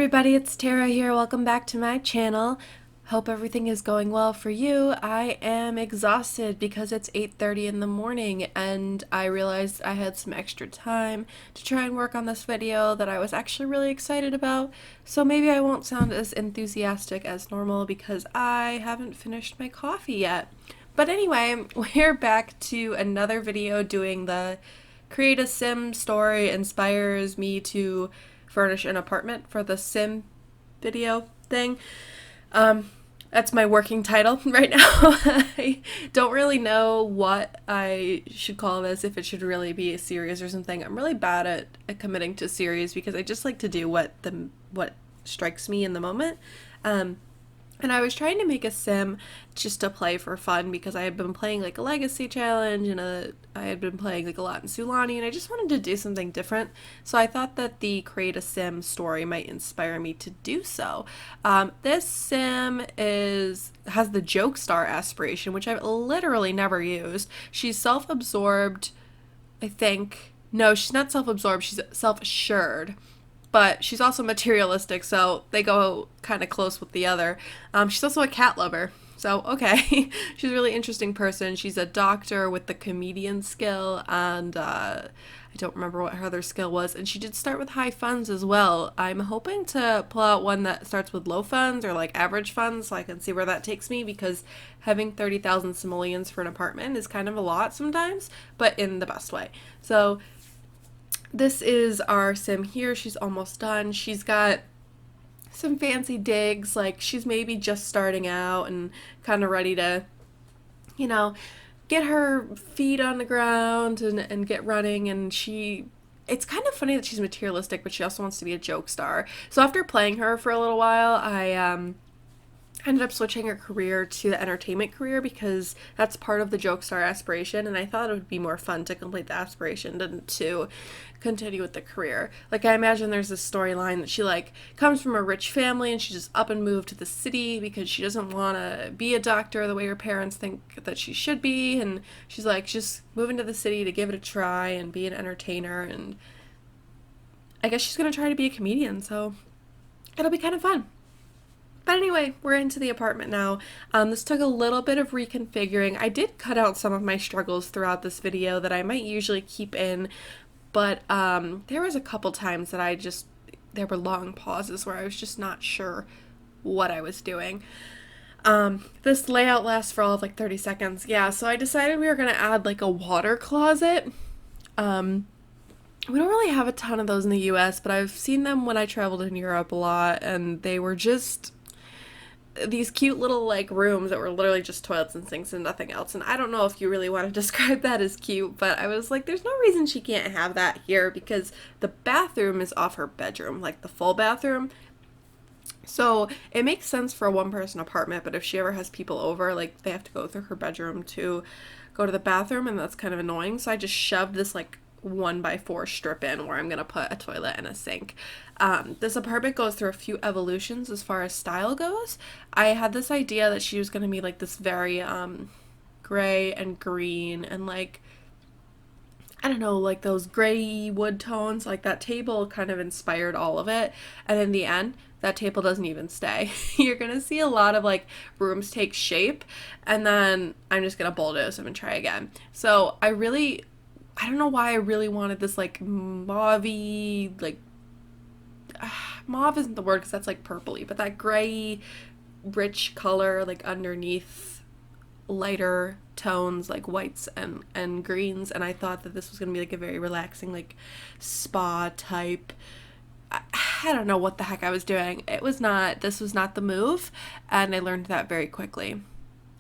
everybody, it's Tara here. Welcome back to my channel. Hope everything is going well for you. I am exhausted because it's 8:30 in the morning and I realized I had some extra time to try and work on this video that I was actually really excited about. So maybe I won't sound as enthusiastic as normal because I haven't finished my coffee yet. But anyway, we're back to another video doing the create a sim story inspires me to furnish an apartment for the sim video thing. That's my working title right now. I don't really know what I should call this, if it should really be a series or something. I'm really bad at committing to series because I just like to do what strikes me in the moment. And I was trying to make a sim just to play for fun because I had been playing like a legacy challenge and I had been playing like a lot in Sulani and I just wanted to do something different. So I thought that the create a sim story might inspire me to do so. This sim has the joke star aspiration, which I've literally never used. She's self-absorbed, I think. No, she's not self-absorbed, she's self-assured. But she's also materialistic, so they go kind of close with the other. She's also a cat lover, so okay. She's a really interesting person. She's a doctor with the comedian skill, and I don't remember what her other skill was. And she did start with high funds as well. I'm hoping to pull out one that starts with low funds or like average funds so I can see where that takes me, because having 30,000 simoleons for an apartment is kind of a lot sometimes, but in the best way. So this is our sim here. She's almost done. She's got some fancy digs, like she's maybe just starting out and kind of ready to, get her feet on the ground and get running. And it's kind of funny that she's materialistic, but she also wants to be a joke star. So after playing her for a little while, I ended up switching her career to the entertainment career because that's part of the joke star aspiration, and I thought it would be more fun to complete the aspiration than to continue with the career. Like, I imagine there's this storyline that she like comes from a rich family and she just up and moved to the city because she doesn't want to be a doctor the way her parents think that she should be, and she's like just moving to the city to give it a try and be an entertainer, and I guess she's gonna try to be a comedian, so it'll be kind of fun. But anyway, we're into the apartment now. This took a little bit of reconfiguring. I did cut out some of my struggles throughout this video that I might usually keep in, but there was a couple times that there were long pauses where I was just not sure what I was doing. This layout lasts for all of like 30 seconds. Yeah, so I decided we were going to add like a water closet. We don't really have a ton of those in the US, but I've seen them when I traveled in Europe a lot, and they were just these cute little like rooms that were literally just toilets and sinks and nothing else. And I don't know if you really want to describe that as cute, but I was like, there's no reason she can't have that here because the bathroom is off her bedroom, like the full bathroom. So it makes sense for a one-person apartment, but if she ever has people over, like they have to go through her bedroom to go to the bathroom, and that's kind of annoying. So I just shoved this like 1x4 strip in where I'm gonna put a toilet and a sink. This apartment goes through a few evolutions as far as style goes. I had this idea that she was gonna be like this very gray and green and like, I don't know, like those gray wood tones. Like that table kind of inspired all of it, and in the end that table doesn't even stay. You're gonna see a lot of like rooms take shape, and then I'm just gonna bulldoze them and try again. So I don't know why I really wanted this like mauve-y, like mauve isn't the word because that's like purpley, but that gray rich color like underneath lighter tones like whites and greens, and I thought that this was going to be like a very relaxing like spa type. I don't know what the heck I was doing. This was not the move, and I learned that very quickly.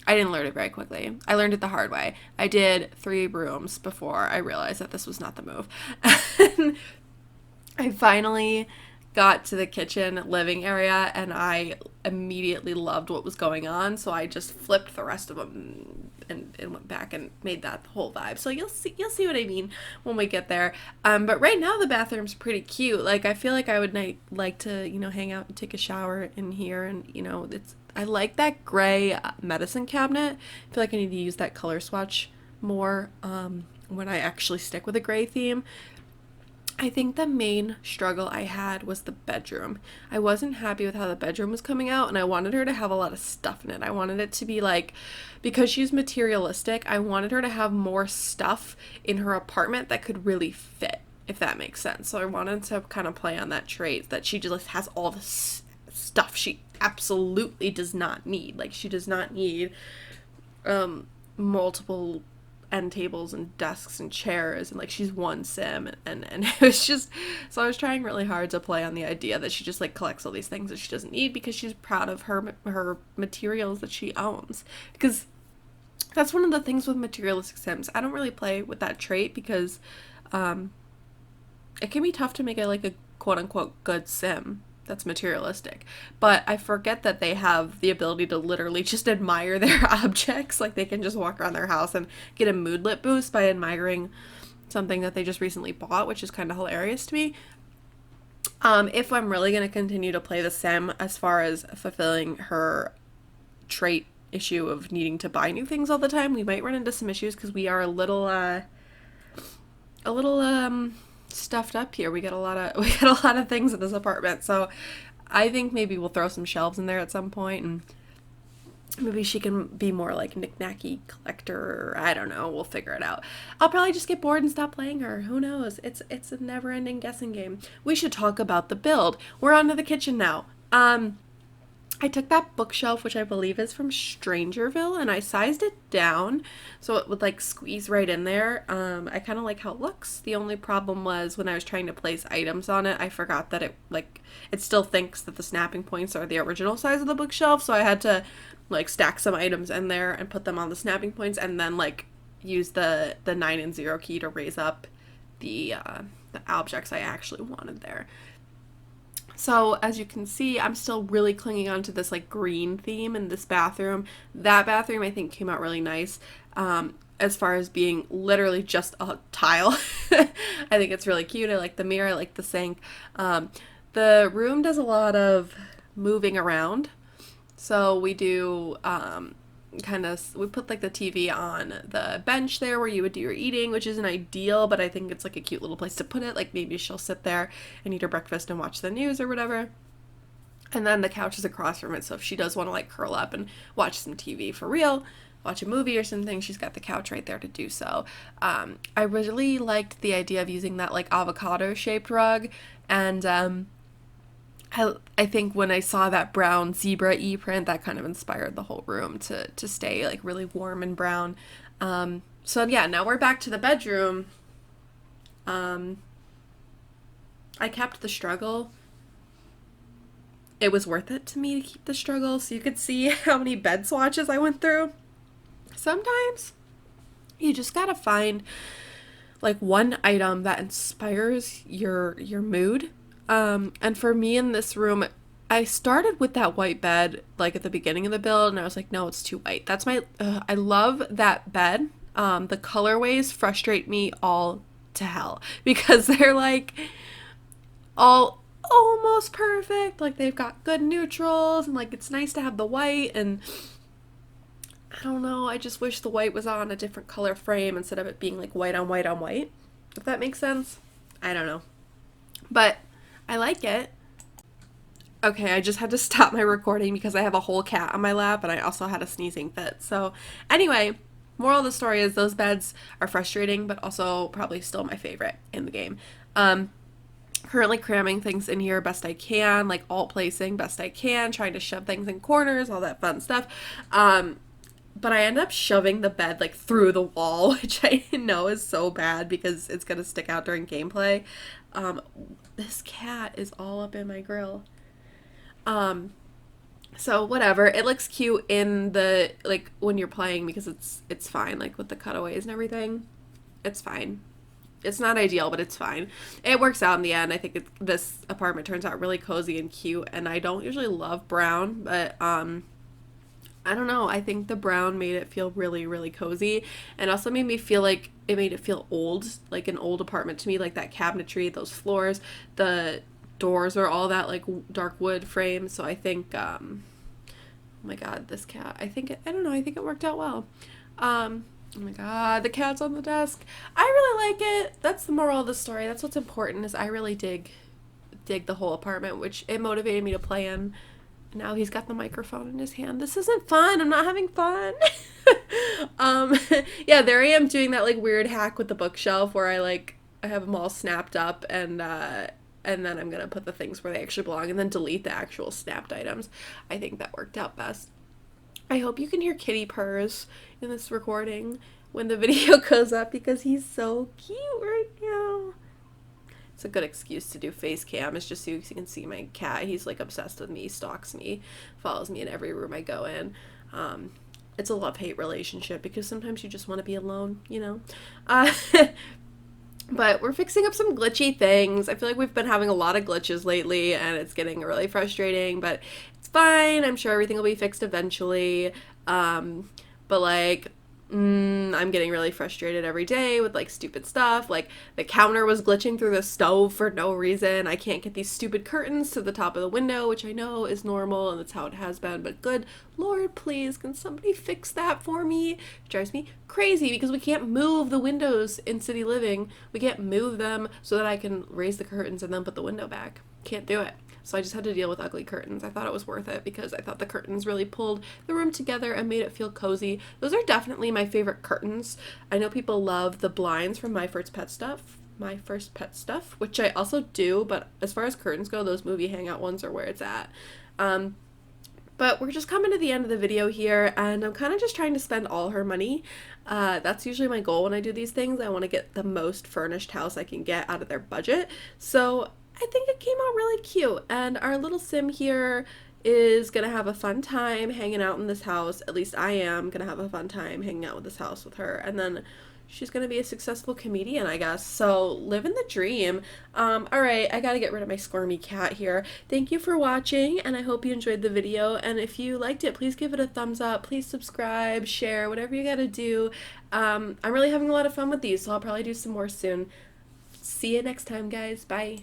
I didn't learn it very quickly. I learned it the hard way. I did 3 rooms before I realized that this was not the move. And I finally got to the kitchen living area and I immediately loved what was going on, so I just flipped the rest of them and went back and made that the whole vibe. So you'll see what I mean when we get there. But right now the bathroom's pretty cute. Like I feel like I would like to, hang out and take a shower in here, and I like that gray medicine cabinet. I feel like I need to use that color swatch more when I actually stick with a gray theme. I think the main struggle I had was the bedroom. I wasn't happy with how the bedroom was coming out, and I wanted her to have a lot of stuff in it. I wanted it to be like, because she's materialistic, I wanted her to have more stuff in her apartment that could really fit, if that makes sense. So I wanted to kind of play on that trait that she just has all this stuff she absolutely does not need. Like, she does not need multiple end tables and desks and chairs, and like she's one sim, and it was just, so I was trying really hard to play on the idea that she just like collects all these things that she doesn't need because she's proud of her materials that she owns. Because that's one of the things with materialistic sims. I don't really play with that trait because it can be tough to make it like a quote unquote good sim that's materialistic. But I forget that they have the ability to literally just admire their objects. Like, they can just walk around their house and get a moodlet boost by admiring something that they just recently bought, which is kind of hilarious to me. If I'm really going to continue to play the sim as far as fulfilling her trait issue of needing to buy new things all the time, we might run into some issues because we are a little stuffed up here. We got a lot of things in this apartment, so I think maybe we'll throw some shelves in there at some point, and maybe she can be more like knick-knacky collector. I don't know. We'll figure it out. I'll probably just get bored and stop playing her. Who knows? It's a never-ending guessing game. We should talk about the build. We're on to the kitchen now. I took that bookshelf, which I believe is from Strangerville, and I sized it down so it would like squeeze right in there. I kind of like how it looks. The only problem was when I was trying to place items on it, I forgot that it still thinks that the snapping points are the original size of the bookshelf, so I had to like stack some items in there and put them on the snapping points, and then like use the 9 and 0 key to raise up the objects I actually wanted there. So as you can see, I'm still really clinging on to this like green theme in this bathroom. That bathroom I think came out really nice, as far as being literally just a tile. I think it's really cute. I like the mirror, I like the sink. The room does a lot of moving around. So we do we put like the TV on the bench there where you would do your eating, which isn't ideal, but I think it's like a cute little place to put it. Like, maybe she'll sit there and eat her breakfast and watch the news or whatever. And then the couch is across from it, so if she does want to like curl up and watch some TV for real, watch a movie or something, she's got the couch right there to do so. I really liked the idea of using that like avocado shaped rug, and I think when I saw that brown zebra e-print, that kind of inspired the whole room to stay like really warm and brown. So yeah, now we're back to the bedroom. I kept the struggle. It was worth it to me to keep the struggle, so you could see how many bed swatches I went through. Sometimes you just gotta find like one item that inspires your mood. And for me in this room, I started with that white bed like at the beginning of the build, and I was like, no, it's too white. That's I love that bed. The colorways frustrate me all to hell because they're like all almost perfect. Like, they've got good neutrals, and like it's nice to have the white, and I don't know, I just wish the white was on a different color frame instead of it being like white on white on white, if that makes sense. I don't know. But I like it. Okay, I just had to stop my recording because I have a whole cat on my lap, and I also had a sneezing fit. So anyway, moral of the story is those beds are frustrating, but also probably still my favorite in the game. Currently cramming things in here best I can, like alt placing best I can, trying to shove things in corners, all that fun stuff. But I end up shoving the bed like through the wall, which I know is so bad because it's gonna stick out during gameplay. This cat is all up in my grill. So whatever, it looks cute in the, like, when you're playing because it's fine, like with the cutaways and everything. It's fine. It's not ideal, but it's fine. It works out in the end. I think this apartment turns out really cozy and cute, and I don't usually love brown, but I don't know, I think the brown made it feel really, really cozy, and also made me feel like it made it feel old, like an old apartment to me, like that cabinetry, those floors, the doors are all that like dark wood frame. So I think oh my god, this cat, I think it worked out well. Oh my god, the cat's on the desk. I really like it. That's the moral of the story. That's what's important, is I really dig the whole apartment, which it motivated me to play in. Now he's got the microphone in his hand. This isn't fun. I'm not having fun. um yeah, there I am doing that like weird hack with the bookshelf where I have them all snapped up, and then I'm gonna put the things where they actually belong and then delete the actual snapped items. I think that worked out best. I hope you can hear kitty purrs in this recording when the video goes up because he's so cute right now. It's a good excuse to do face cam, is just so you can see my cat. He's like obsessed with me, stalks me, follows me in every room I go in. It's a love-hate relationship because sometimes you just want to be alone, you know? But we're fixing up some glitchy things. I feel like we've been having a lot of glitches lately and it's getting really frustrating, but it's fine. I'm sure everything will be fixed eventually. But like, I'm getting really frustrated every day with like stupid stuff. Like the counter was glitching through the stove for no reason. I can't get these stupid curtains to the top of the window, which I know is normal and that's how it has been. But good Lord, please, can somebody fix that for me? It drives me crazy because we can't move the windows in city living. We can't move them so that I can raise the curtains and then put the window back. Can't do it. So I just had to deal with ugly curtains. I thought it was worth it because I thought the curtains really pulled the room together and made it feel cozy. Those are definitely my favorite curtains. I know people love the blinds from My First Pet Stuff, which I also do, but as far as curtains go, those movie hangout ones are where it's at. But we're just coming to the end of the video here, and I'm kind of just trying to spend all her money. That's usually my goal when I do these things. I want to get the most furnished house I can get out of their budget. So I think it came out really cute, and our little sim here is gonna have a fun time hanging out in this house. At least I am gonna have a fun time hanging out with this house with her, and then she's gonna be a successful comedian, I guess. So living the dream. All right, I gotta get rid of my squirmy cat here. Thank you for watching, and I hope you enjoyed the video. And if you liked it, please give it a thumbs up. Please subscribe, share, whatever you gotta do. I'm really having a lot of fun with these, so I'll probably do some more soon. See you next time, guys. Bye.